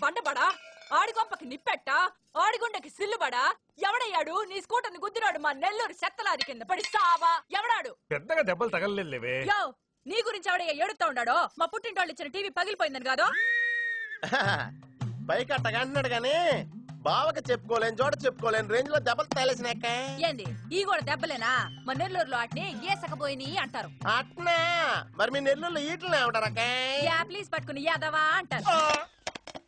బండబడా ఆడి కొంపకి నిప్పెట్ట ఆడిగుండకి సిల్లుబడా ఎవడయ్యాడు నీ స్కూటర్ ని గుద్దినాడు మా నెల్లూరు చెత్తలారి కింద పడి సావా ఎవడాడు పెద్దగా దెబ్బలు తగలలేవే యో నీ గురించి ఎవడయ్యా ఏడుతా ఉన్నాడో మా పుట్టింటోళ్ళు ఇచ్చిన టీవీ పగిలిపోయిందని కాదు పైకి అట్టగా అంటున్నాడు గాని బావకి చెప్పుకోలేని చోట చెప్పుకోలేని రేంజ్ లో దెబ్బలు తగిలేసినాక ఏంది ఈ కూడా దెబ్బలేనా మా నెల్లూరులో అట్నే ఏసకపోయిని అంటారు అట్నా మరి మీ నెల్లూరులో ఈటలు ఏమంటారక్క యా ప్లీజ్ పట్టుకుని యాదవా అంటారు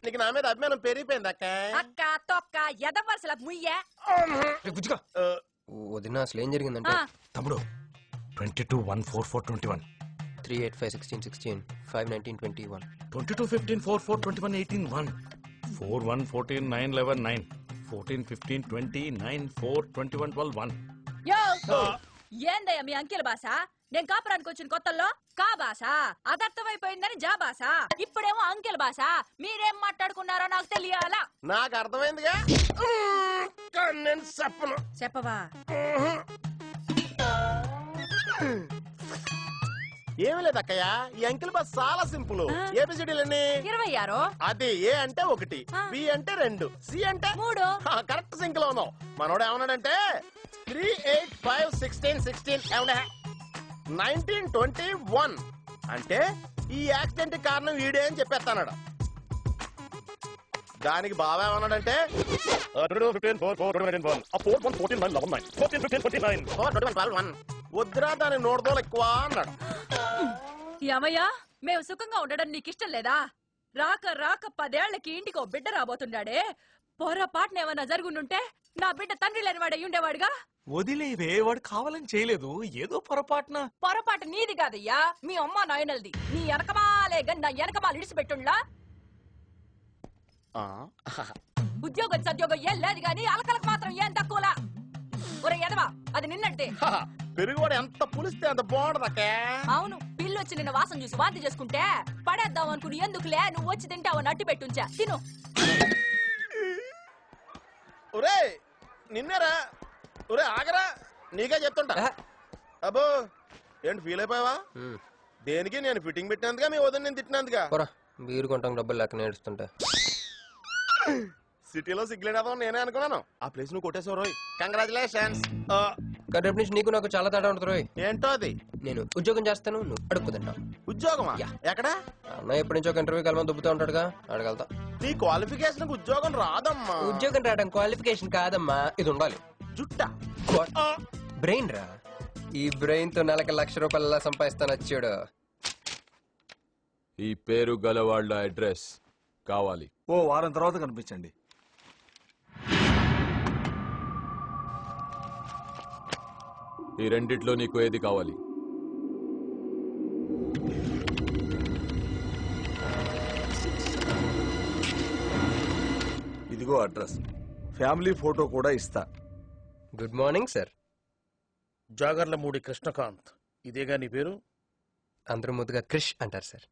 నీకు నా మీద అభిమానం పెరిగిపోయింది అక్క అక్క తొక్క ఎదవలసలకు ముయ్యే వదిన అసలు ఏం జరిగిందంటే తమ్ముడు 22-1-4-4-21 3-8-5-16-16 5-19-21 22-15-4-4-21-18-1 4-1-14-9-11-9 14-15-20-9-4-21-12-1 యో ఏందయ్యా మీ అంకెల భాష నేను కాపురానికి వచ్చిన కొత్తల్లో కా భాష అదర్థమైపోయిందని జా భాష ఇప్పుడేమో అంకెల భాష మీరేం మాట్లాడుకున్నారో నాకు తెలియాలా నాకు అర్థమైందిగా నేను చెప్పను చెప్పవా ఏమీ లేదు అక్కయ్య ఈ అంకిల్ బస్ చాలా సింపుల్ ఏబిసిడీలన్నీ 26 అది ఏ అంటే 1 బి అంటే 2 సి అంటే 3 కరెక్ట్ సింక్ లో ఉన్నావు మనోడు ఏమన్నాడంటే 3-8-5-16-16 19-21 అంటే ఈ యాక్సిడెంట్ కారణం వీడే అని చెప్పేస్తాడు దానికి బాబా ఏమన్నాడంటే వద్దురా దాని నోడదోలు ఎక్కువ అన్నాడు ఏమయ్యా మేము సుఖంగా ఉండడం నీకు ఇష్టం లేదా రాక రాక 10 ఏళ్లకి ఇంటికో బిడ్డ రాబోతున్నాడే పొరపాటున ఏమన్నా జరుగుండుంటే నా బిడ్డ తండ్రి లేని వాడు అయ్యుండేవాడుగా వదిలేవే వాడు కావాలని చేయలేదు ఏదో పొరపాటు నీది కాదయ్యా మీ అమ్మ నాయనల్ది నీ వెనకమాలే గన్న వెనకమాలు ఇడిచిపెట్టుండ్లా ఉద్యోగం సద్యోగం ఏం లేదు గాని అలకలకు మాత్రం ఏం తక్కువలా ఒరే ఎదవా అది నిన్నంటే పెరుగువాడు ఎంత పులిస్తే అంత బాగుంటదక్క అవును పిల్లు వచ్చి నిన్న వాసన చూసి వాంతి చేసుకుంటే పడేద్దాం అనుకుని ఎందుకులే నువ్వు వచ్చి తింటావు నట్టి పెట్టుంచా తిను ఒరే నిన్నేరా ఒరే ఆగరా నీకే చెప్తుంటా అబ్బో ఏంటి ఫీల్ అయిపోయావా దేనికి నేను ఫిట్టింగ్ పెట్టినందుగా మీ వదిన నేను తిట్టినందుగా బీరు కొంటాం డబ్బులు లేక నేడుస్తుంటా సిటీలో సిగ్గులేదా నేనే అనుకున్నాను ఆ ప్లేస్ నువ్వు కొట్టేసావు రోయ్ కంగ్రాచులేషన్స్ రేపు నుంచి నీకు నాకు చాలా తేడా ఉంటుంది రోయ్ ఏంటో అది నేను ఉద్యోగం చేస్తాను నువ్వు అడుక్కుతుంటావు ఉద్యోగమా ఎక్కడ అన్న ఎప్పటి నుంచో ఒక ఇంటర్వ్యూ కలమని దుబ్బుతూ ఉంటాడుగా అడగలుగుతా నీ క్వాలిఫికేషన్ ఉద్యోగం రాదమ్మా ఉద్యోగం రావడం క్వాలిఫికేషన్ కాదమ్మా ఇది ఉండాలి జుట్టా బ్రెయిన్ రా ఈ బ్రెయిన్ తో నెలకి ₹1,00,000 సంపాదిస్తాను వచ్చాడు ఈ పేరు గలవాళ్ళ అడ్రస్ కావాలి ఓ వారం తర్వాత కనిపించండి ఈ రెండిట్లో నీకు ఏది కావాలి ఇదిగో అడ్రస్ ఫ్యామిలీ ఫోటో కూడా ఇస్తా good morning sir Jagarlamudi Krishnakanth ఇదేగా నీ పేరు అందరూ ముద్దుగా క్రిష్ అంటారు సార్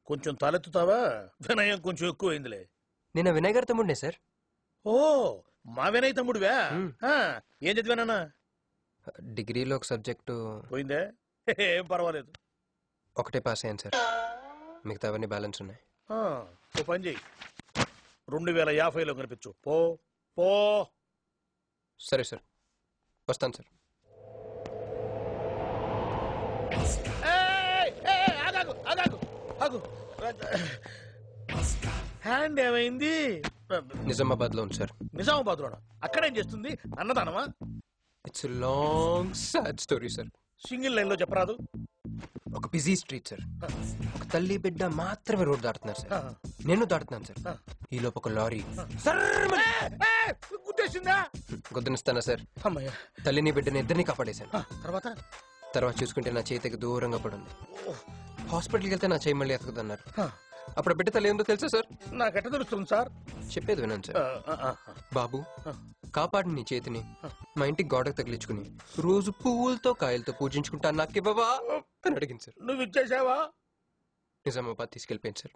కొంచెం తలెత్తుతావా వినయం కొంచెం ఎక్కువైందిలే నేను వినయ్ గారి తమ్ముడినే సార్ ఓ మా వినయ్ తమ్ముడివా ఏం చదివానా డిగ్రీలో ఒక సబ్జెక్టు పోయిందే ఏం పర్వాలేదు ఒకటే పాస్ అయ్యాను సార్ మిగతావన్నీ బ్యాలెన్స్ ఉన్నాయి ఓ పని చెయ్యి 2050లో కనిపించు పో పో సరే సార్ వస్తాను సార్ హ్యాండ్ ఏమైంది నిజామాబాద్ లో ఉంది సార్ నిజామాబాద్ లోనా అక్కడేం చేస్తుంది అన్నదానమా it's long sad story sir single line లో చెప్పరాదు ఒక బిజీ స్ట్రీట్ సార్ ఒక తల్లి బిడ్డ మాత్రమే రోడ్ దాటుతున్నారు సార్ నేను దాటుతున్నాను సార్ ఈ లోపు ఒక లారీ గుద్దేసిందా గుద్దనిస్తానా సార్ అమ్మయ్య తల్లిని బిడ్డని ఇద్దరిని కాపాడేశాను తర్వాత చూసుకుంటే నా చేతికి దూరంగా పడుంది హాస్పిటల్కి వెళ్తే నా చేయి మళ్ళీ ఎతకదన్నారు అప్పుడు బిడ్డ తల్లి ఏందో తెలుసా సార్ నాకెట్ట తెలుస్తుంది సార్ చెప్పేది వినండి సార్ బాబు కాపాడు నీ చేతిని మా ఇంటికి గోడకు తగిలించుకుని రోజు పువ్వులతో కాయలతో పూజించుకుంటాను నాకివ్వవా అని అడిగింది సార్ నువ్వు ఇచ్చేసావా నిజామాబాద్ తీసుకెళ్ళిపోయింది సార్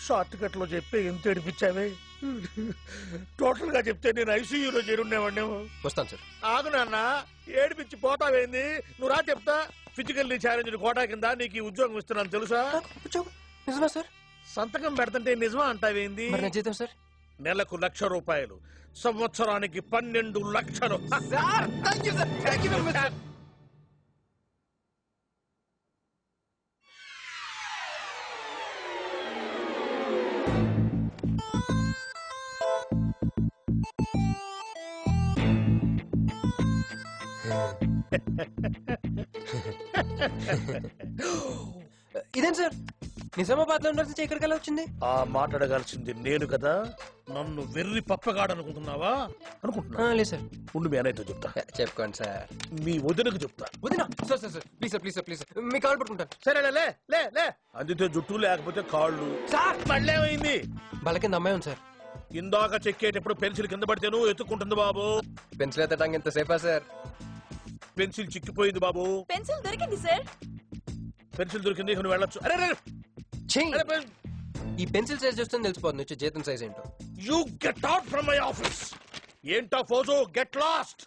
షార్ట్ కట్ లో చెప్పి ఎంత ఏడిపించావే టోటల్ గా చెప్తే నేను ఐసీయూలో చేరుండేవాడినేమో వస్తాను సార్ ఆగు నాన్న ఏడిపించి పోతావేంది నువ్వు రా చెప్తా ఫిజికల్లీ ఛాలెంజ్ కోటా కింద నీకు ఈ ఉద్యోగం ఇస్తున్నాను తెలుసా నిజమా సార్? సంతకం పెడుతుంటే నిజమా అంటావేంది? మరి నా జీతం సార్? నెలకు ₹1,00,000, సంవత్సరానికి 12 లక్షలు. ఇదేం సార్, నిజామాబాద్ లో ఉండాల్సి ఇక్కడికి ఎలా వచ్చింది? ఆ మాట్లాడగాల్సింది నేను కదా. నన్ను వెర్రి పప్పగాడనుకుంటున్నావా? అనుకుంటున్నా. లేదు సార్. ఉండు, మీ అన్నయ్యతో చెప్తా. చెప్పుకోండి సార్. మీ వదినకు చెప్తా. వదినా? Sir sir sir please sir, please sir, please sir, me call పట్టుకుంటాను. సరే లే లే లే. అందితే జుట్టు లేకపోతే కాళ్ళు. సార్ మళ్ళీ ఏమైంది? బల కింద అమ్మాయి ఉంది సార్. ఇందాక చెక్కేటప్పుడు పెన్సిల్ కింద పడితేను ఎత్తుకుంటుంది బాబు. పెన్సిల్ ఎత్తడానికి ఎంతసేపా సార్? పెన్సిల్ చిక్కిపోయింది బాబు. పెన్సిల్ దొరికింది సార్. పెన్సిల్ దొరికింది, నువ్వు వెళ్ళొచ్చు. అరే రే, ఛీ! ఈ పెన్సిల్ సైజ్ చూస్తే తెలిసిపోతుంది వచ్చే జీతం సైజ్ ఏంటో. You get out from my office. ఏంటా ఫోజో, గెట్ లాస్ట్.